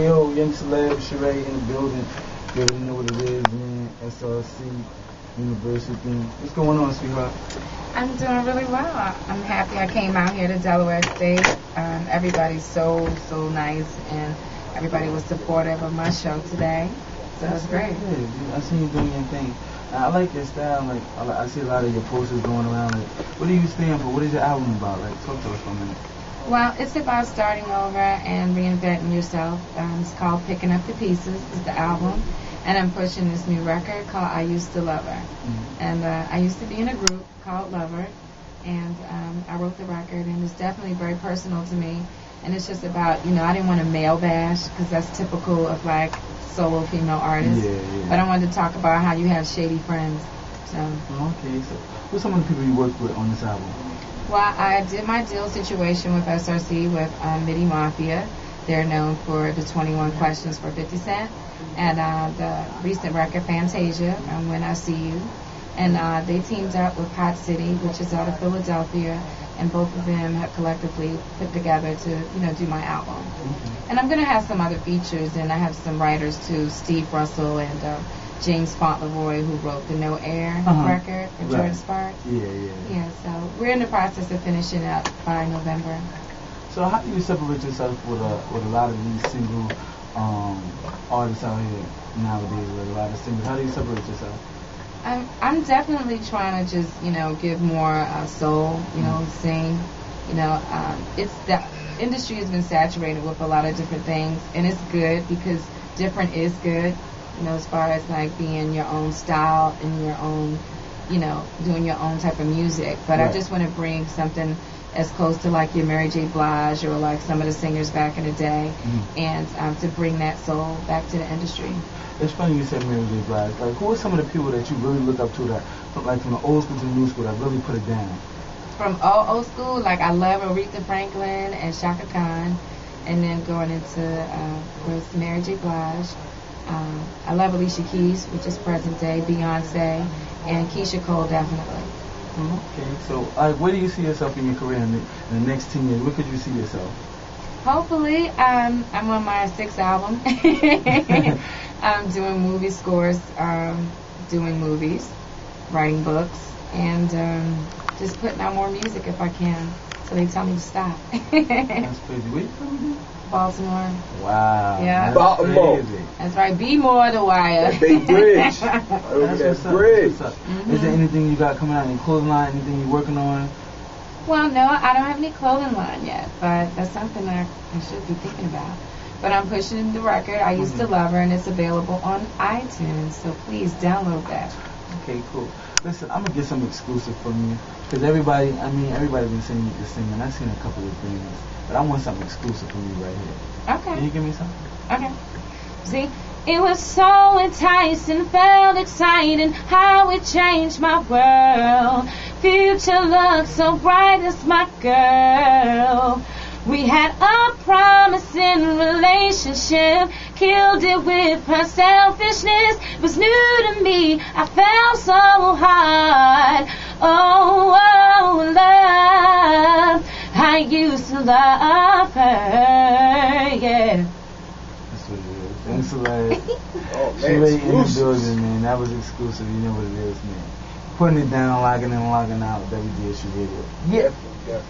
Yo, Young Celeb, Shiré in the building. You already know what it is, man. SRC, University thing. What's going on, sweetheart? I'm doing really well. I'm happy I came out here to Delaware State. Everybody's so nice, and everybody was supportive of my show today. So it's great. Good. I see you doing your thing. I like your style. Like I see a lot of your posters going around. Like, what do you stand for? What is your album about? Like, talk to us for a minute. Well, it's about starting over and reinventing yourself. It's called Picking Up the Pieces, is the album. And I'm pushing this new record called I Used to Love Her. Mm-hmm. And I used to be in a group called Lover. And I wrote the record, and it's definitely very personal to me. And it's just about, I didn't want to male bash, because that's typical of, like, solo female artists. Yeah. But I wanted to talk about how you have shady friends. So. Okay, so who's some of the people you worked with on this album? Well, I did my deal situation with SRC with Midi Mafia. They're known for the 21 Questions for 50 Cent. And the recent record, Fantasia, When I See You. And they teamed up with Pot City, which is out of Philadelphia. And both of them have collectively put together to, do my album. Mm-hmm. And I'm going to have some other features, and I have some writers too, Steve Russell and James Fauntleroy, who wrote the No Air record for George Sparks. Yeah, so we're in the process of finishing up by November. So how do you separate yourself with a lot of these single artists out here nowadays, with a lot of singles? How do you separate yourself? I'm definitely trying to just, give more soul, sing. It's the industry has been saturated with a lot of different things, and it's good because different is good. As far as like being your own style and your own, doing your own type of music. But right. I just want to bring something as close to like your Mary J. Blige or like some of the singers back in the day, and to bring that soul back to the industry. It's funny you said Mary J. Blige. Like, who are some of the people that you really look up to that, from the old school to the new school, that really put it down? From old school, like I love Aretha Franklin and Shaka Khan, and then going into with Mary J. Blige. I love Alicia Keys, which is present day, Beyonce, and Keisha Cole, definitely. Okay, so where do you see yourself in your career in the next 10 years? Where could you see yourself? Hopefully, I'm on my 6th album. I'm doing movie scores, doing movies, writing books, and just putting out more music if I can. So they tell me to stop. That's crazy. Where you from again? Baltimore. Wow. Yeah. Baltimore. That's right. Be more the wire. That big bridge. That's what's up. Is there anything you got coming out in clothing line? Anything you're working on? Well, no, I don't have any clothing line yet, but that's something that I should be thinking about. But I'm pushing the record. I Used to Love Her, and it's available on iTunes, so please download that. Okay, cool. Listen, I'm gonna get some exclusive from you, because everybody's been saying you can sing, and I've seen a couple of things, but I want something exclusive from you right here. Okay. Can you give me something? Okay. See, it was so enticing, felt exciting, how it changed my world. Future looks so bright as my girl. We had a promising relationship, killed it with her selfishness. It was new to me, I fell so hard. Oh, love, I used to love her, yeah. That's what it is. Young Celeb. Oh, man, Shiré in the building, man. That was exclusive. You know what it is, man. Putting it down, logging in, logging out. WDSU Radio. Yeah.